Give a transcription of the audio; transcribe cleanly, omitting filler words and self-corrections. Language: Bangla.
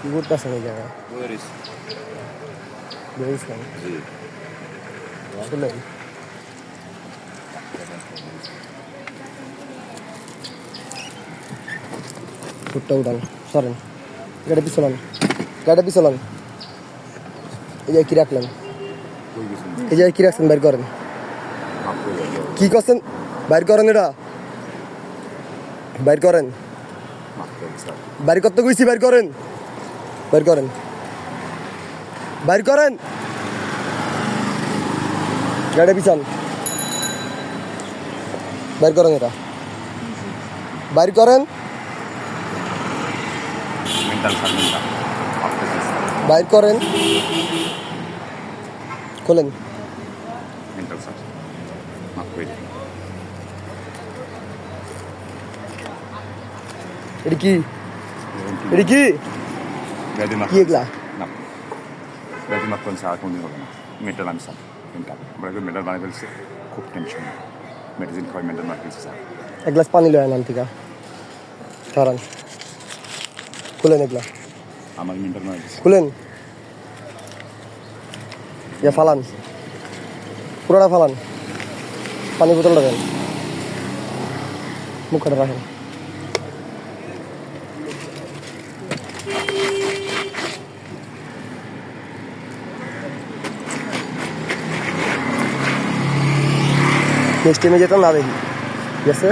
কি করতেছেন এই জায়গায়? বেরিয়েছিলাম শুনলেন? ফুটটা উঠান, সরেন, গাড়ি পিছলান, গাড়িটা পিছলান। এই জায়গায় কি রাখলেন? এই জায়গায় কি রাখছেন? বাইর করেন। কি করছেন? বাইর করেন, এটা বাইর করেন। বাইর করতে কইছি, বাইর করেন, বাইর করেন, বাইর করেন। গাড়ি পিছান, বাইর করেন, এটা বাইর করেন, বাইর করেন, খোলেন। এটা কি? এটা কি? কি এগুলা? মেন্টাল আমি স্যার মেন্টাল আমরা মেন্টাল বানিয়ে ফেলছি, খুব টেনশন, মেডিসিন খাওয়াই মেন্টাল মার ফেলছি স্যার। এক গ্লাস পানি লয় নাম থেকে ধরান, খুলেন এগুলা, আমার মেন্টাল মার ফেলছি। খুলেন, ইয়া ফালান, পুরোটা ফালান, পানি বোতলটা দেন, মুখটা রাখেন। নেক্সট টাইমে যেতাম না দেখি, ঠিক আছে?